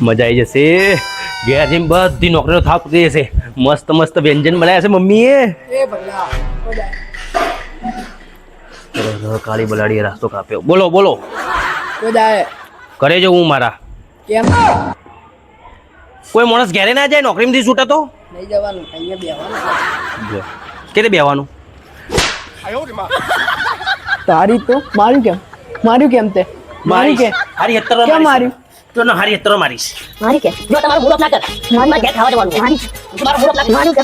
મજા આવી જશે. ઘેર જઈને બધી નોકરીનો થાપ ઉતરી જશે. મસ્ત મસ્ત વ્યંજન બનાવ્યા છે મમ્મીએ. કાળી બલાડીએ રાસ્તો કાપ્યો. બોલો બોલો. કરે જો હું મારા કેમ કોઈ માણસ ઘેરે ના જાય નોકરીમાંથી છૂટે તો નહીં જવાનું અહીંયા બેહવાનું કેતે બેવાનું તારી તો માર્યું કેમ તે મારી કે હારી હેતર કેમ માર્યું તો ના હારી હેતર મારીશ મારી કે જો તમારો મૂડ ઓફ ના કર મારી ઘેર ખાવા જવાનું મારી તમારો મૂડ ઓફ ના માર્યું કે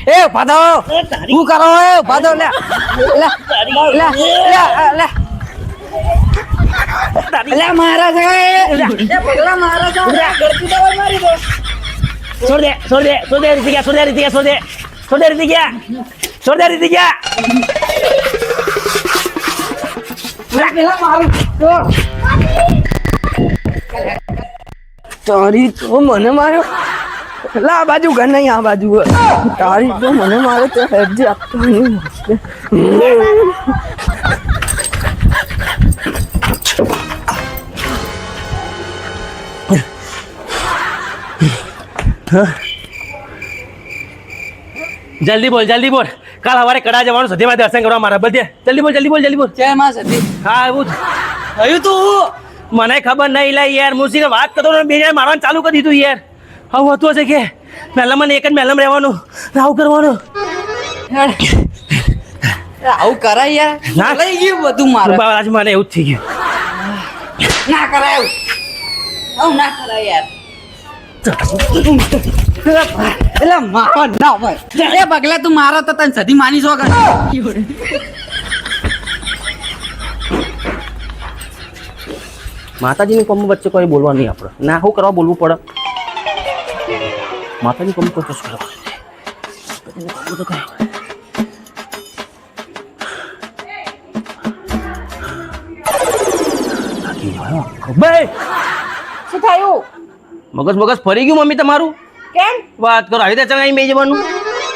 એ પાદો શું કરો એ પાદો લે લે લે લે લે મારા છે એ પગલા મારા છે ગળતી દવા મારી દો છોડ દે રીતિ ગયા પેલા મારું તારી તો મને માર્યો લા આ બાજુ ઘર નહીં આ બાજુ તારી તો મને મારે તો હેજી આપતો નહીં જલ્દી બોલ કાલ સવારે કડા જવાનું સધીમાં દર્શન કરવા મારા બધે જલ્દી બોલ જય માં સતી હા એવું થયું તું મને ખબર નહીં લે યાર મુસીને વાત કરતો બે જણ મારવાનું ચાલુ કરી દીધું યાર હવે હતું હશે કે મહેલામાં એક જ મહેલામાં રહેવાનું આવું કરવાનું આવું કરાય યાર ના. લઈ ગયું બધું મારે આજ મને એવું જ થઈ ગયું ના કરાય આવું ના કરાય યાર એટલે મારો ના હોય એ પગલા તું મારો તો તને સધી માની છો કે માતાજીની કોમ વચ્ચે કોઈ બોલવા નહીં આપણે ના શું કરવા બોલવું પડે માતાજી કોમ કોઈ કશું કરવા શું થયું મગજ ફરી ગયું મમ્મી તમારું કેમ વાત કરો આવી રીતે અહીં બે જવાનું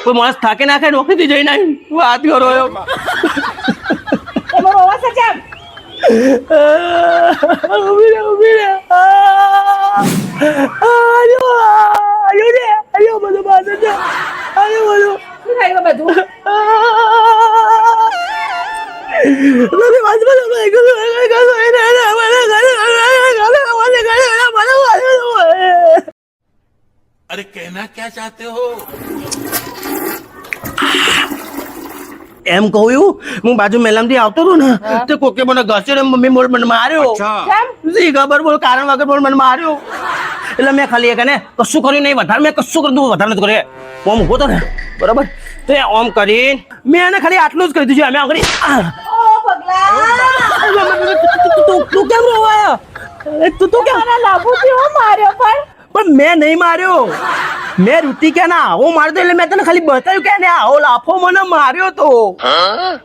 કોઈ માણસ થાકે ના ખાય નોકરીથી જઈને આવી વાત કરો એમ તમારો અવાજ છે કેમ બધું પાસે છે શું થયું બધું अरे कहना क्या चाहते हो એમ કહું હું બાજુ મેલામથી આવતો હતો ને તો કોકે મને ઘસ્યો ને મમ્મી બોલ મને માર્યો શી ખબર બોલ કારણ વગર બોલ મને માર્યો એટલે મેં ખાલી એક ને કશું કર્યું નહીં વધારે મેં કશું કર્યું વધારે નથી કર્યું ઓમ ઉભો તો ને બરાબર તો એ ઓમ કરીને મેં એને ખાલી આટલું જ કરી દીધું અમે આગળ તું કેમ રોવાયો તું કેમ પણ મેં નહીં માર્યો મેં રૂટી કે ના આવો મારતો એટલે મેં તને ખાલી બતાવ્યું કે ને આવો લાફો મને માર્યો તો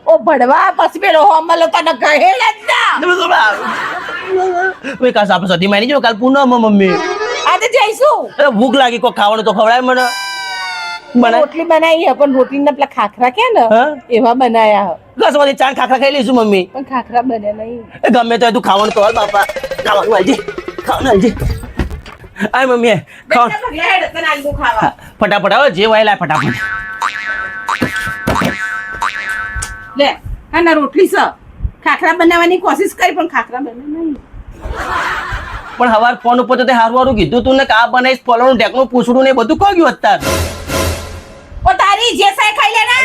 ઓ ભડવા પછી પેલો હોમલો તને કહે જ ના કાલ આપણે સધી મારી જો કાલ પૂનમ મમ્મી આજે જઈશું અરે ભૂખ લાગી કોઈ ખાવાનું તો ખવડાય મને રોટલી બનાવી હે પણ રોટલી ના પેલા ખાખરા કે ને હા? એવા બનાયા બસ વાળી ચાર ખાખરા ખાઈ લઈશું મમ્મી પણ ખાખરા બન્યા નહીં એ ગમે તો તું ખાવાનું તો હાલ બાપા ખાવાનું હાલજી ખાવાનું હાલજી આય મમ્મી ખાવાનું ફટાફટ આવો જે વાય લાય ફટાફટ લે હા ના રોટલી છે ખાખરા બનાવવાની કોશિશ કરી પણ ખાખરા બને નહીં પણ હવાર ફોન ઉપર તો તે હારું કીધું તું ને કા બનાવીશ ફોલોનું ઢેકનું પૂછડું ને બધું કહી ગયું અત્યારે ઓ તારી જે સાય ખાઈ લે ના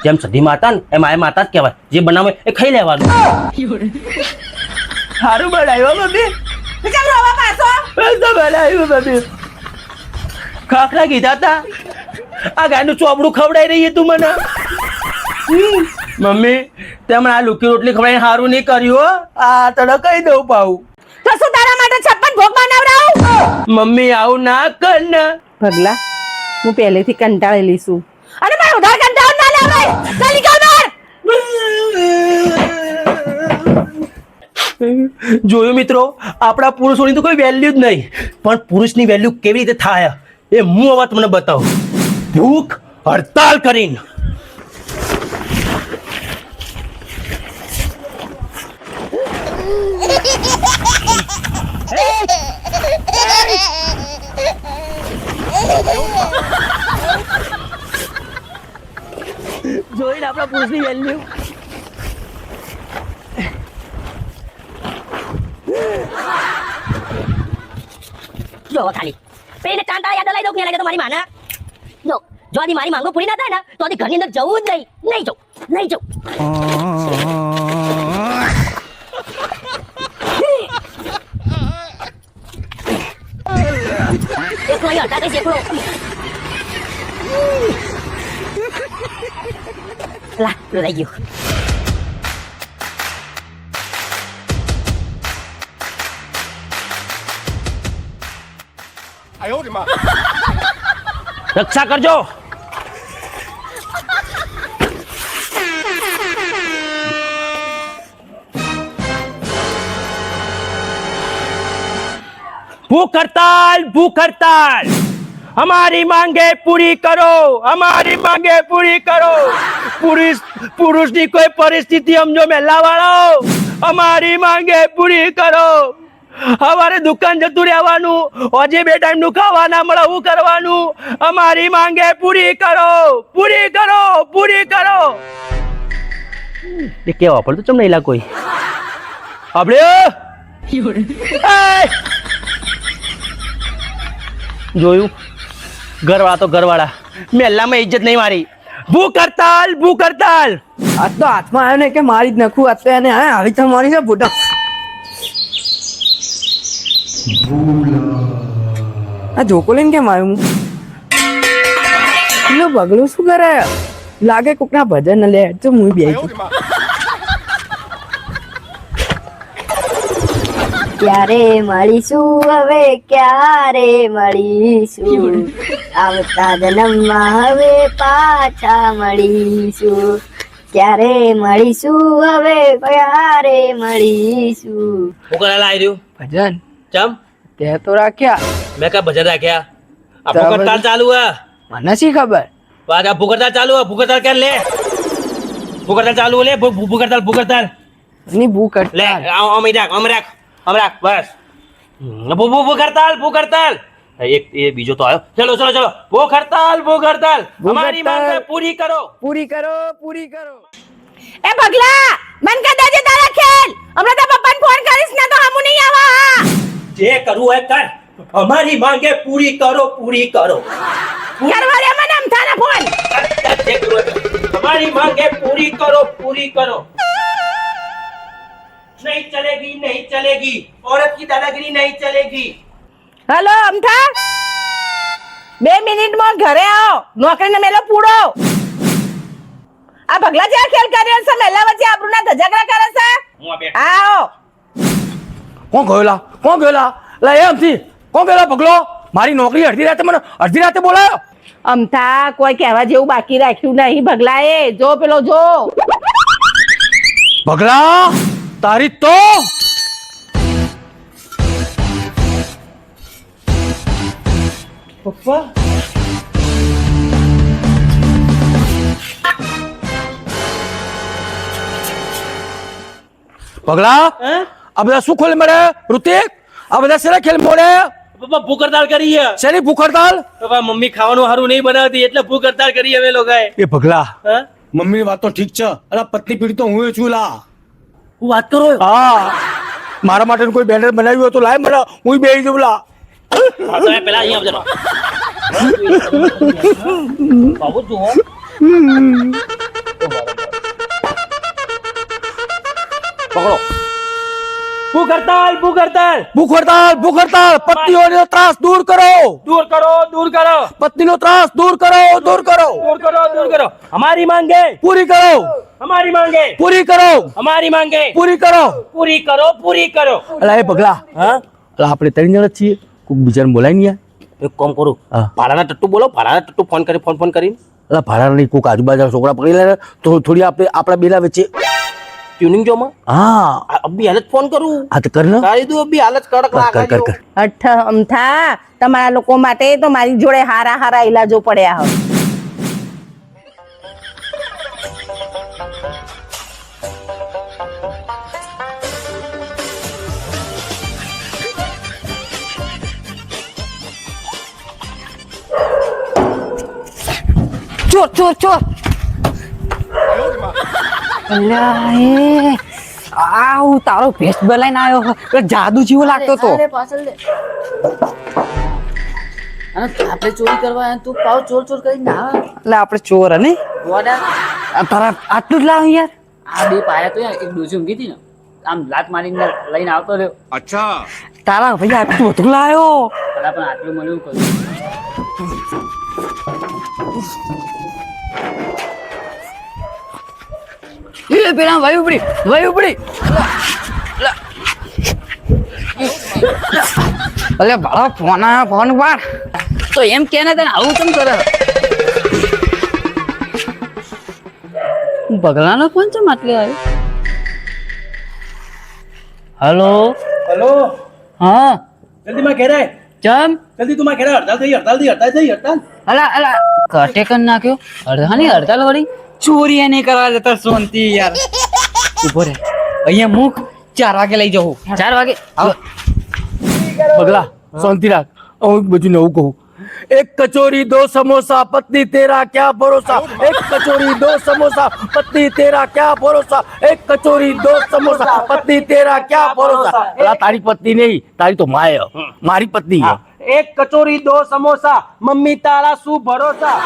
જેમ સધી માતા ને એમ આ માતા જ કહેવાય જે બનાવે એ ખાઈ લેવાનું સારું બનાવ્યો મમ્મી ચાલ રોવા પાછો બનાવ્યું મમ્મી ખાખરા કીધા હતા આ ગાયનું ચોપડું ખવડાવી રહી તું મને મમ્મી તેમણે આ લુકી રોટલી ખવડાવીને સારું નહીં કર્યું હો. આ તને કહી દઉં પાઉં તો શું તારા માટે 56 ભોગ બનાવડાવું મમ્મી આવું ના કર ને. પગલા હું પહેલેથી કંટાળેલી છું અને મારે ઉધાર કંટાળ ના લાવે. ચાલ નીકળ બહાર. જોયું મિત્રો, આપણા પુરુષોની તો કોઈ વેલ્યુ જ નહીં, પણ પુરુષની વેલ્યુ કેવી રીતે થાય એ હું હવે તમને બતાવું. ભૂખ હડતાલ કરીને. જોઈને આપણા પુરુષની વેલ્યુ. જો ખાલી પેલે ચાંટા યાદ લઈ દો કે લાગે તો મારી માના જો જો આદી મારી માંગો પૂરી ના થાય ને તો આદી ઘરની અંદર જવું જ નહીં જાઉં એકલો યાર તા કઈ એકલો લા લો લઈ ગયો રક્ષા કરજો. ભૂખ હડતાલ, ભૂખ હડતાલ. हमारी मांगे पूरी करो, हमारी मांगे पूरी करो. पुरुषની કોઈ પરિસ્થિતિ સમજો મેલા વાળો, અમારી માંગે પૂરી કરો. હવારે દુકાન જતું રહેવાનું, હજી 2 ટાઈમ નું ખાવાના મળે, હું કરવાનું? અમારી માંગે પૂરી કરો, પૂરી કરો, પૂરી કરો. એ કેવા પડતું તમને એલા કોઈ આપણે જોયું? ઘરવાળા તો ઘરવાળા, મેલામાં ઇજ્જત નહીં મારી. ભૂખ હડતાલ, ભૂખ હડતાલ. આજ તો હાથમાં આવ્યો ને કે મારી જ નખું. આજ તો એને આવી તો મારી છે ફોટા. આ જોકો લઈને કેમ આવ્યો હું? પેલો બગલું શું કરે? લાગે કોકના ભજન લે તો હું બે ક્યારે મળીશું હવે ક્યારે મળીશું આવતા જન્મમાં હવે પાછા મળીશું ક્યારે મળીશું હવે ક્યારે મળીશું. હું કરા લાવી રહ્યું ભજન ચમ તે તો રાખ્યા. મેં કા ભજન રાખ્યા? આ ભૂખ હડતાલ ચાલુ હે. મને શી ખબર? વાત આ ભૂખ હડતાલ ચાલુ હે. ભૂખ હડતાલ કેમ લે? ભૂખ હડતાલ ચાલુ લે. ભૂખ હડતાલ, ભૂખ હડતાલ ની ભૂખ લે. હડતાલ. આમ રાખ બસ. ભૂખ હડતાલ, ભૂખ હડતાલ. એક એ બીજો તો આવ્યો. ચલો ચલો ચલો. ભૂખ હડતાલ, ભૂખ હડતાલ. હમારી માંગ પૂરી કરો, પૂરી કરો, પૂરી કરો. એ પગલા મન કા દેજે તારા ખેલ. હમણાં તો પપ્પાને ફોન કરીશ ને તો હમુ નહીં આવા. જે કરવું હોય કર. હમારી માંગે પૂરી કરો, પૂરી કરો. કરવા દે મને અમથાના ફોન. જે કરવું હોય કર. हमारी मांगे पूरी करो, पूरी करो. नहीं चलेगी, नहीं चलेगी. औरत की दादागिरी नहीं चलेगी. હેલો અમથા 2 મિનિટમાં ઘરે આવો. નોકરીને મેલો પૂડો. આ પગલા જ્યાં ખેલ કર્યો છે મેલા વચ્ચે આબરૂના ધજાગરા કરે છે. હું આ બેઠો. આવો કોણ ગયેલા? કોણ ગયેલા? લે એમથી કોણ ગયેલા? પગલો મારી નોકરી અડધી રાતે બોલાયો. અમથા કોઈ કહેવા જેવું બાકી રાખ્યું નહીં ભગલાએ. જો પેલો જો પગલા તારી તો પપ્પા પગલા આ બધા શું ખોલે મળે? ઋતિક આ બધા શેના ખેલ મોડે? પપ્પા ભૂખ હડતાલ કરી છે. શેની ભૂખ હડતાલ? પપ્પા મમ્મી ખાવાનું સારું નહીં બનાવતી એટલે ભૂખ હડતાલ કરી અમે લોકોએ. એ પગલા હા મમ્મી ની વાત તો ઠીક છે, અરે પત્ની પીડી તો હું છું લા. હું વાત કરો. હા મારા માટે કોઈ બેનર બનાવ્યું હોય તો લાય મને, હું બેહી જઉં લા. હા તો પેલા અહીંયા આવજો. બાબુ જુઓ. પકડો. ભૂખ હડતાલ, ભૂખ હડતાલ. ભૂખ હડતાલ, ભૂખ હડતાલ. પત્નીઓનો ત્રાસ દૂર કરો, દૂર કરો, દૂર કરો. પત્નીનો ત્રાસ દૂર કરો, દૂર કરો. દૂર કરો, દૂર કરો. हमारी मांगे પૂરી કરો, हमारी मांगे પૂરી કરો, हमारी मांगे પૂરી કરો. पूरी करो, पूरी करो. અલા એ પગલા हाँ અલા આપણે 3 જણ જ છીએ. કોઈક બીજાને બોલાય ને યાર. એક કામ કરું હા. ભાડાના ટટ્ટુ બોલો ભાડાના ટટ્ટુ ફોન કરીને એટલે ભાડા નહીં કોઈક આજુબાજુ છોકરા પકડી લે તો થોડી આપણે આપણા બેલા વચ્ચે. ટ્યુનિંગ જોમાં હા અભી હાલત ફોન કરું આ તો કર ને. કરી દઉં અભી હાલત કડક કર કર લાગાજો. કર. અઠ અમથા તમારા લોકો માટે તો મારી જોડે હારા હારા ઈલાજો પડ્યા હોય. ચોર ચોર ચોર અલ્યા એ આવું તારો ભેસ બલાઈને આવ્યો પેલો જાદુ જેવો લાગતો તો આપણે ચોરી કરવા આવ્યા, તું પાવ ચોર ચોર કરી ના આવે. એટલે આપણે ચોર ને ગોડા તારા આટલું જ લાવ યાર. આ બે પાયા તો યાર, એક ડોસી ઊંઘી હતી ને, આમ લાત મારીને લઈને આવતો રહ્યો. તારા ભાઈ આટલું બધું લાવ્યો. પેલા પણ આટલું મળ્યું કર્યું. એ પેલા ભાઈ ઉપડી અલે ભાડા ફોન આવ્યો ફોન પર તો એમ કે ને તને આવું કેમ કરે? બગલાનો ફોન છે માટલી આવ્યો. હેલો હેલો હા જલ્દી માં ઘેર આય. ચમ જલ્દી તું માં ઘેર આય. હડતાલ થઈ હડતાલ. અલા કટે કર નાખ્યો. હડતાની હડતાલ વળી ચોરી નહીં કરવા જતા શાંતિ યાર. ઉભો રે અહીંયા મુખ 4 વાગે લઈ જવું. 4 વાગે આવ. પગલા શાંતિ રાખ. હું બધું નવું કહું. एक कचौरी 2 समोसा पत्नी तेरा क्या भरोसा. एक कचौरी 2 समोसा पत्नी तेरा क्या भरोसा. एक कचौरी 2 समोसा पत्नी तेरा क्या भरोसा. अला तारी पत्नी नहीं, तारी तो माँ है, मारी पत्नी है. एक कचोरी 2 समोसा मम्मी तारा શું ભરોસા.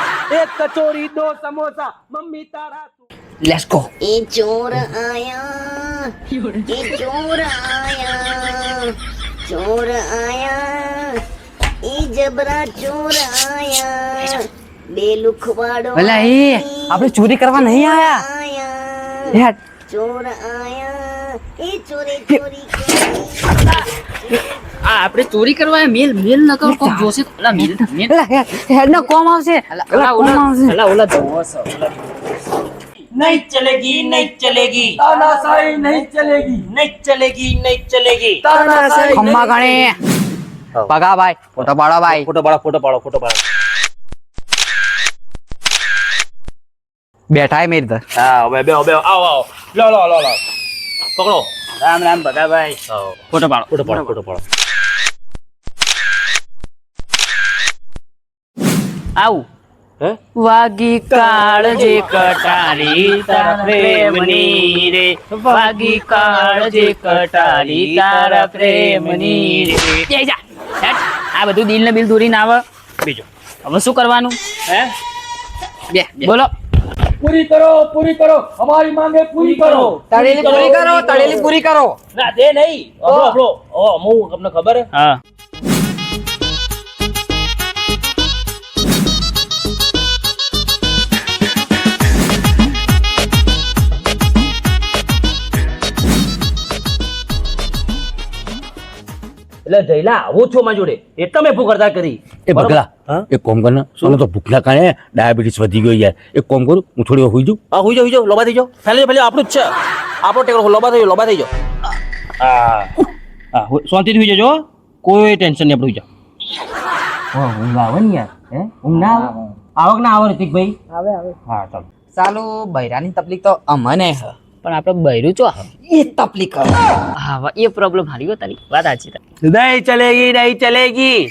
એક કચોરી 2 સમોસા મમ્મી તારા લેટ્સ ગો. એ ચોર આયા ચોર આયા એ જબરા ચોર આયા બે લુખવાડો અલા એ આપણે ચોરી કરવા નહીં આયા આયા યાર. ચોર આયા એ ચોરી ચોરી કરી. આ આપણે ચોરી કરવા મેલ મેલ ન કરો કોક જોશે તો. અલા મેલ મેલ અલા હેડ નો કોમ આવશે. અલા કોમ આવશે. ઓલા જોવો છો. નહીં ચલેગી નહીં ચલેગી तानाशाही नहीं चलेगी. નહીં ચલેગી નહીં ચલેગી. तानाशाही ખમ્મા ગણે પગા ભાઈ ફોટો પાડો ભાઈ. ફોટો પાડો બેઠા મેરી તર હા હવે આવો લો પકડો. રામ રામ બધા ભાઈ. ફોટો પાડો. આવું હે વાગી કાળજે કટારી તારા પ્રેમની રે. વાગી કાળજે કટારી તારા પ્રેમની રે. જય જા હેટ. આ બધું દિલ ને બિલ દૂરી ના આવે. બીજો હવે શું કરવાનું હે બે બોલો. पूरी करो हमारी मांगे पूरी करो. તળેલી પૂરી કરો. ના દે નહીં આપણો હું તમને ખબર હે હા એટલે જઈલા આવું છો માં જોડે એટલે મેં ભૂખરતા કરી. એ બગલા એક કોમ કર ને, મને તો ભૂખ ના કારણે ડાયાબિટીસ વધી ગયો યાર. એક કોમ કરું, હું થોડી વાર હુઈ જાઉં. હા હુઈ જાઓ લોબા થઈ જાઓ. પહેલે આપણું જ છે આપણો ટેકો. લોબા થઈ જાઓ. હા શાંતિથી હુઈ જજો. કોઈ ટેન્શન નહીં. આપણે હુઈ જાઓ. ઊંઘ આવે ને યાર. હે ઊંઘ ના આવે. આવક ના આવે ઋતિકભાઈ. આવે હા ચાલો. ચાલો બૈરાની તકલીફ તો અમને હ પણ આપણે બૈરું ચો એ તકલીફ કરો. હા એ પ્રોબ્લેમ હારી ગયો તારી વાત સાચી. નહીં ચલેગી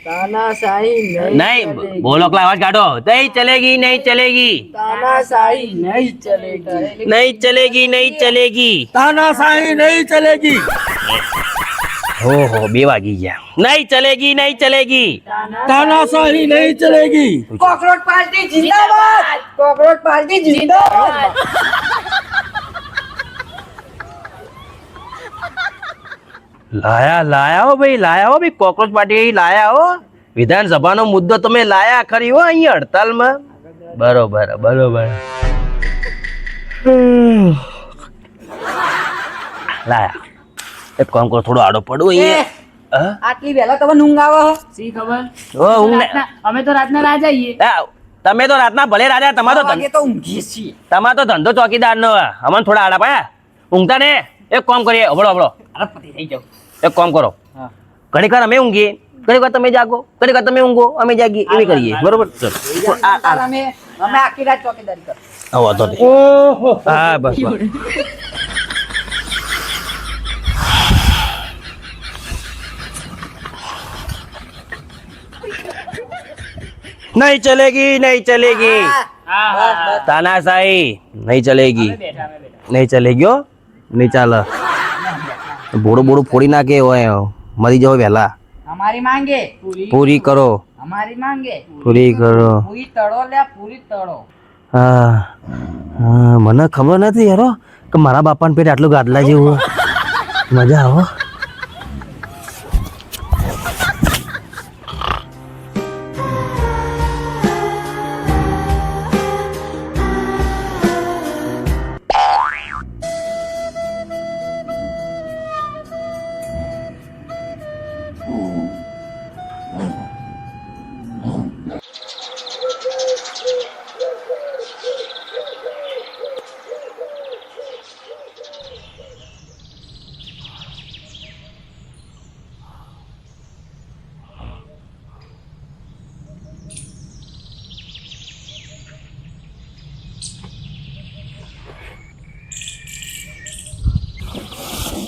તાનાશાહી નહીં બોલો કલા અવાજ કાઢો. નહીં ચલેગી તાનાશાહી નહીં ચલેગી. નહીં ચલેગી. तानाशाही नहीं चलेगी. ઓહો 2 વાગી ગયા. નહીં ચલેગી. तानाशाही नहीं चलेगी. કોકરોચ પાર્ટી જિંદાબાદ. કોકરોચ પાર્ટી જિંદાબાદ. લાયા હો ભાઈ કોકરોચ પાર્ટી લાયા હો. વિધાનસભાનો મુદ્દો તમે લાયા ખરી હો અહીંયા હડતાલમાં. બરોબર લાયા. એક કામ કરો થોડો આડો પડો અહીંયા. હા? આટલી વહેલા તમે ઊંઘ આવે શી ખબર ઓ, ઊંઘ ને- અમે તો રાતના ના જઈએ તમે તો રાતના ભલે રાજા તમારો તો ઊંઘીએ છીએ તમારો તો ધંધો ચોકીદાર નો અમને થોડા આડા પાયા ઊંઘતા ને એક કામ કરીએ હબળો અરે પતિ થઈ જાવ એક કામ કરો હા. ઘડીક વાર અમે ઊંઘીએ ઘડીક વાર તમે જાગો ઘડીક વાર તમે ઊંઘો અમે જાગીએ એવી કરીએ બરોબર ચલો અમે આખી રાત ચોકીદારી કર વાંધો નહીં. ઓહો હા બસ બસ. नहीं चलेगी नहीं चलेगी तानाशाही नहीं चलेगी नहीं चलेगी हो नहीं ચાલે બોડું બોડું ફોડી નાખે હોય મરી જાવ વહેલા અમારી માંગે પૂરી કરો અમારી માંગે પૂરી કરો પૂરી તળો લે પૂરી તળો હા હા મને ખબર નથી યારો કે મારા બાપાને પેટ આટલું ગાદલા જેવું મજા આવો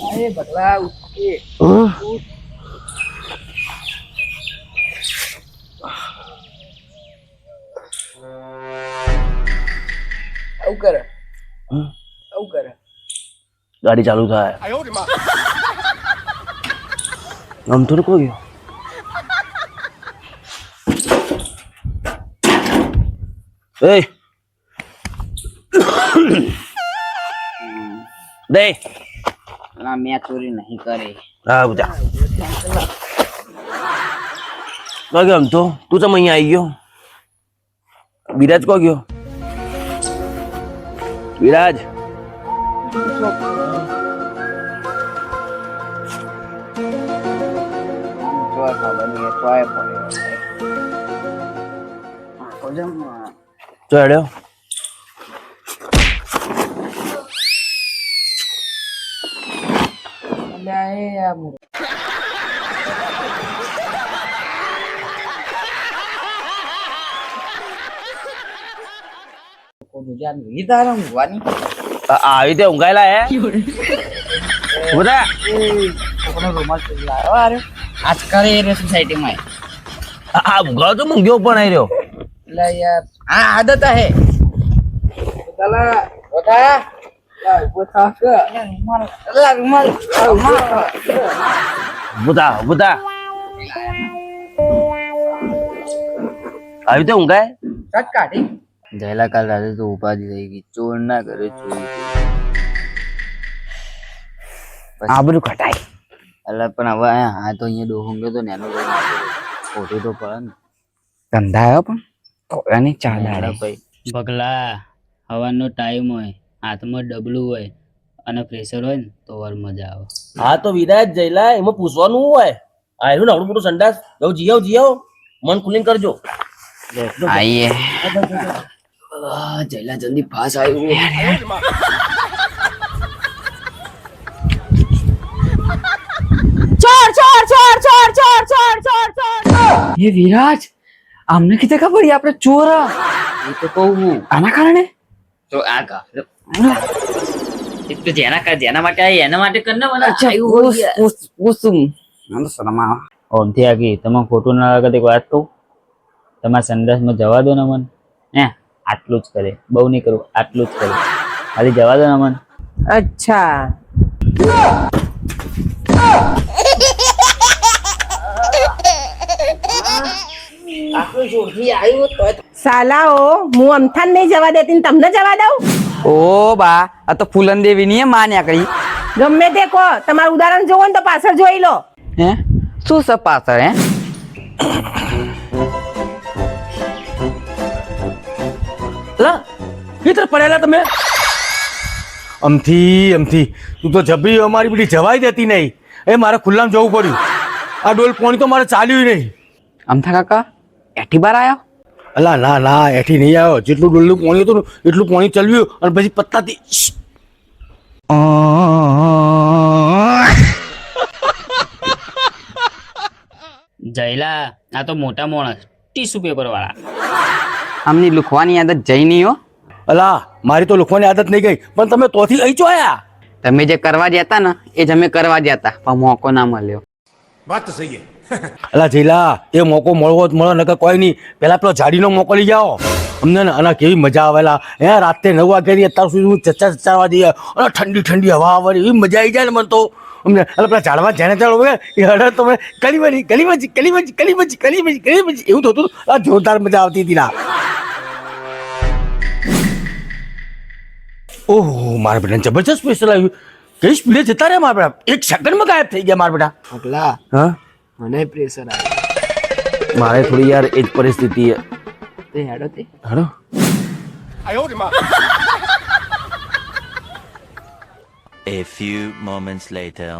અરે બગલા ઉઠે આવું કરે આવું કરે ગાડી ચાલુ થાય આમ તો કોઈ ગયો એ દે ના મેં ચોરી નહીં કરી હા બુજા કો ગયો આમ તો તું ચમ અહીંયા આવી ગયો વિરાજ કો ગયો વિરાજ ચોય ખબર નહીં ચોય પડ્યો ચડ્યો આવી રીતે ઊંઘાયેલા હે બધા આજ કરે એ સોસાયટીમાં આ ઊંઘાવ તો ઊંઘ્યો પણ આવી રહ્યો એટલે યાર આ આદત હે ચલા બધા બુધા બુધા આવી રીતે ઊંઘાય જયલા કાલ રાતે તો ઉપાધિ થઈ ગઈ ચોર ના કરે ચોરી આ બધું ઘટાય અલા પણ હવે હા તો અહીંયા ડોહું ગયો તો નેનો ખોટું તો પડે ને ધંધા આવ્યો પણ થોડાની ચા દાડે બગલા હવાનો ટાઈમ હોય હાથમાં ડબલું હોય અને પ્રેશર હોય ને તો વાર મજા આવે હા તો વિરાજ જયલા એમાં પૂછવાનું હોય આ એનું આવડું મોટું સંડાસ જવું જીયાવ મન ખુલીને કરજો આઈએ જયલા જલ્દી પાસ આવ્યું ચોર ચોર ચોર ચોર ચોર ચોર ચોર ચોર ये विराज हमने कितने खबर ये आपने चोर ये तो कहूँ आना कारण है तो आगा तो जेना માટે આવી એના માટે કરને મને ઉસ મને શરમ આવે ઓમથી આગી તમે ખોટું ના લાગે એક વાત કહું તમારા સંદાસમાં જવા દો ને મન હે આટલું જ કરે બહુ નહીં કરું આટલું જ કરે ખાલી જવા દો ને મન અચ્છા સાલાઓ હું અમથાન નહીં જવા દેતી ને તમને જવા દઉં ઓ બા આ તો ફૂલન દેવી ની માં નીકળી ગમે તે કહો તમારું ઉદાહરણ જોવો ને તો પાછળ જોઈ લો હે શું છે પાછળ હે ભીતર પડેલા તમે અમથી તું તો જબરી અમારી બધી જવાય દેતી નહીં એ મારે ખુલ્લામાં જવું પડ્યું આ ડોલ પાણી તો મારે ચાલ્યું નહીં. અમથા કાકા એઠી બાર આયો? અલા ના ના એઠી નહીં આવ્યો. જેટલું ડોલનું પાણી હતું ને એટલું પાણી ચલવ્યું અને પછી પત્તાથી જયલા આ તો મોટા માણસ ટીશ્યુ પેપર વાળા. આમની લુખવાની આદત જઈ નહીં હો. અલા મારી તો લખવાની આદત નહીં ગઈ, પણ તમે તોથી અહીં ચો આયા. તમે જે કરવા જતા ને એ જ અમે કરવા જતા પણ મોકો ના મળ્યો. बात तो सही है. અલા જઈલા એ મોકો મળવો જ મળો નકર કોઈ નહીં. પેલા પેલો જાડીનો મોકો લઈ જાઓ અમને ને. અને કેવી મજા આવેલા હે રાતે 9 વાગ્યાથી અત્યાર સુધી હું ચચાવા દઈએ અને ઠંડી ઠંડી હવા આવે એવી મજા આવી જાય ને મને તો અમને. એટલે પેલા ઝાડવા જેને ચાલો એ હડે તો મને કલીમજી એવું થતું. આ જોરદાર મજા આવતી હતી ના. ઓહો મારા બેટા જબરજસ્ત સ્પેશિયલ આવ્યું. કઈ સ્પીડે જતા રહ્યા મારા બેટા, 1 સેકન્ડમાં ગાયબ થઈ ગયા મારા બેટા. પગલા હા મને પ્રેશર આવે મારે થોડી યાર એ જ પરિસ્થિતિ તે હેડો તે હેડો. A few moments later.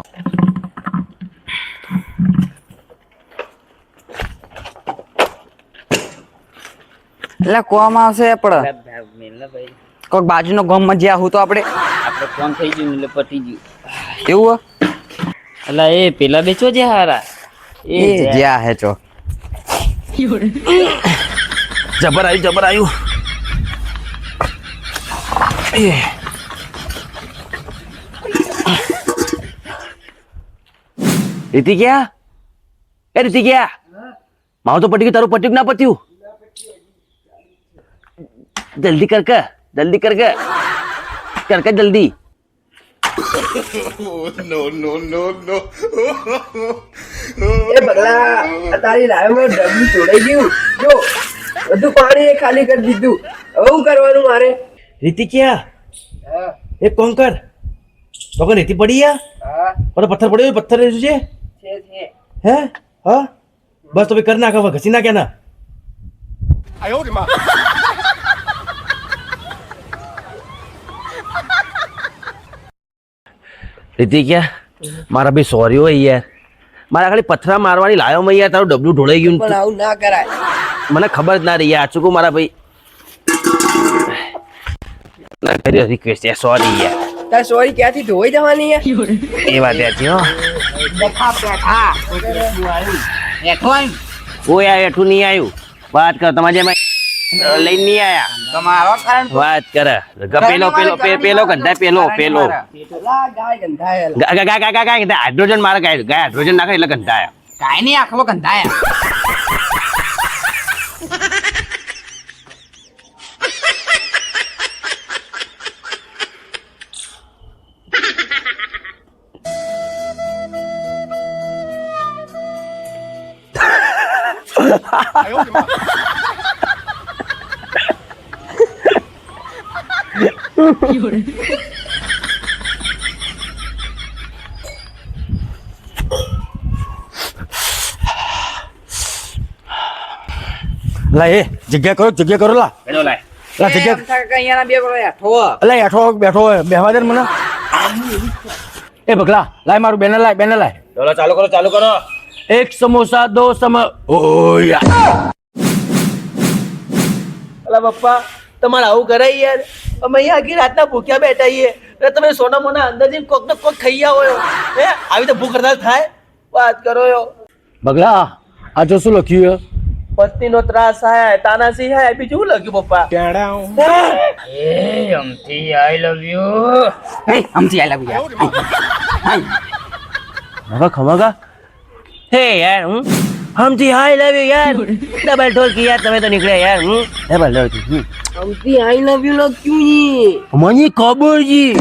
એટલે કોમ આવશે પણ કોઈક બાજુનો ગામમાં જ્યાં હું તો આપણે ફોન થઈ ગયું એટલે પટી ગયું એવું એટલે એ પેલા બેચો જે હારા એ જ્યાં હે ચો જબર આવ્યું રીતિ ગયા મારું તો પટી ગયું, તારું પટ્યું કે ના પટ્યું? જલ્દી કર જલ્દી. No, no, no, no. એ પગલા આ તારી લાઈવમાં ડબલું છોડાઈ ગયું જો બધું પાણી એ ખાલી કરી દીધું. હવે શું કરવાનું મારે? રીતિ ક્યાં? એક કોમ કર તો રીતિ પડી યા હા પણ પથ્થર પડ્યો, પથ્થર છે છે હે હા બસ તો ભાઈ કરી નાખ, હવે ઘસી નાખ્યા ના. રીતિ ક્યાં? મારા ભાઈ સોરી હોય યાર, મારા ખાલી પથ્થરા મારવાની લાયો મેં યાર, તારું ડબલું ઢોળાઈ ગયું. પણ આવું ના કરાય. મને ખબર જ ના રહી યાર, ચૂકું મારા ભાઈ. ના કર્યો રિક્વેસ્ટ યાર, સોરી યાર. તાર સોરી ક્યાંથી ધોઈ જવાની યાર? એ વાત હતી હો. કોઈ આ એઠું નહીં આવ્યું. વાત કર તમારે જેમ લઈને નહીં આયા. તમારો કારણ વાત કર પેલો ગંધા પેલો પેલા ગાય ગંધાયેલા. ગાય હાઇડ્રોજન મારે ગાય હાઇડ્રોજન નાખે એટલે ગંધાયા. કાઈ નહીં આખલો કંધાયા. લા એ જગ્યા કરો લા. લા જગ્યા અહીંયા બે પગલા હેઠો. અલા હેઠો બેઠો હોય બેહવા દે ને મને. એ બગલા લાય મારું બેનર લાય. ચાલુ કરો. 1 સમોસા 2 ઓયા. અલા પપ્પા તમારે આવું કરાય યાર, અમે અહીંયા આખી રાતના ભૂખ્યા બેઠા છીએ એટલે તમે સોના મોના અંદર જઈને કોક ને કોક ખાઈ આવો હે. આવી તો ભૂખ હડતાલ થાય? વાત કરો યો. બગલા આ જો શું લખ્યું છે? પત્નીનો ત્રાસ થાય, તાનાસી થાય, બીજું શું લખ્યું પપ્પા? એ અમથી આઈ લવ યુ. એ અમથી આઈ લવ યુ. હવે ખમાગા હે યાર હમથી હાઈ લવ યુ યાર. ડબલ ઢોલ કી યાર, તમે તો નીકળ્યા યાર. ડબલ ઢોલ કી આમથી આઈ લવ યુ લખ્યું જી. મને ખબર જી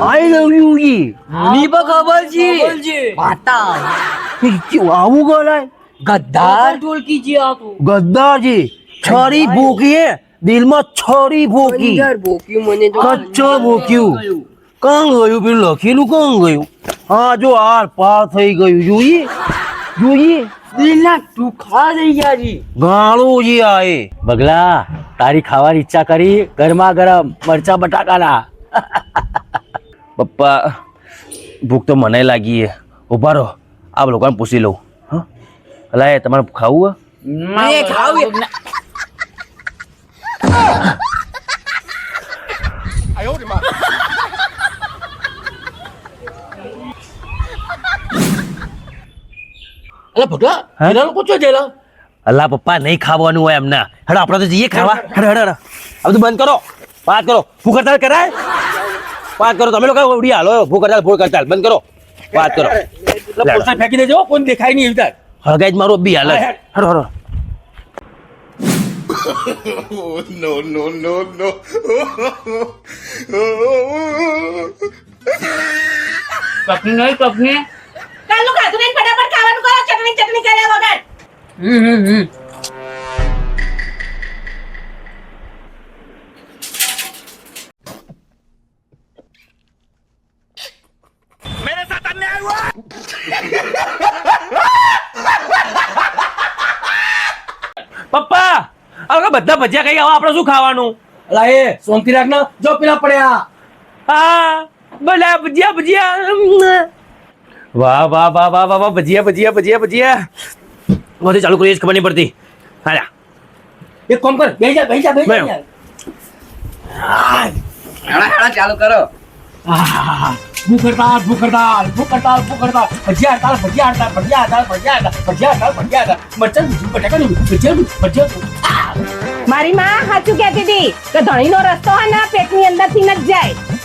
આઈ લવ યુ જી. મને પણ ખબર જી. વાતા આવું ગલાય ગદ્દાર ઢોલકી જી આ તો. ગદ્દારજી છરી ભૂકી દિલમાં છરી ભૂકી અંદર ભોક્યું મને તો. કચ્ચો ભૂક્યું. કાં ગયું પેલું લખેલું કાં ગયું? હા જો આર પાર થઈ ગયું. જોઈએ દિલના ટુકડા થઈ ગયા જી. ગાળું જી આ એ. બગલા તારી ખાવાની ઈચ્છા કરી ગરમા ગરમ મરચા બટાકાના. પપ્પા ભૂખ તો મને લાગી હે. ઉભા રહો આ લોકોને પૂછી લઉં. અલા એ તમારે ખાવું એ ખાવું અલા ભગલા હા? એના લોકો ચો જેલા અલ્લા પપ્પા નહીં ખાવાનું હોય એમને હેડો આપણે તો જઈએ ખાવા હેડો હેડો હેડો આ બધું બંધ કરો વાત કરો ભૂખ હડતાલ કરાય વાત કરો તમે લોકો ઉડી હાલો ભૂખ હડતાલ બંધ કરો વાત કરો પોસ્ટર ફેંકી દેજો કોઈ દેખાય નહીં એવી હગાઈ જ મારો બી હાલ હેડો હેડો Oh, no, no, no, no. કપની નહીં કપની કાલનું ખાધું નહીં ફટાફટ ખાવાનું કરો ચટણી ચટણી કર્યા વગર પપ્પા આ લોકો બધા ભજીયા ખાઈ આવા આપણે શું ખાવાનું અલા એ શાંતિ રાખ ને જો પેલા પડ્યા હા બોલા ભજીયા ભજીયા વાહ વાહ વાહ વાહ વાહ વાહ ભજીયા ભજીયા ભજીયા ભજીયા બધું ચાલુ કરીએ ખબર નહીં પડતી હાલા એક કામ કર બેહી જા બેહી જા બેહી બેહો. જા હેડા ચાલુ કરો. ભૂખ હડતાલ ભજીયા હડતાલ મરચાં બટાકાનું ભજીયા મારી માં સાચું કહેતી હતી કે ધણીનો રસ્તો હે ને પેટની અંદરથી ન જ જાય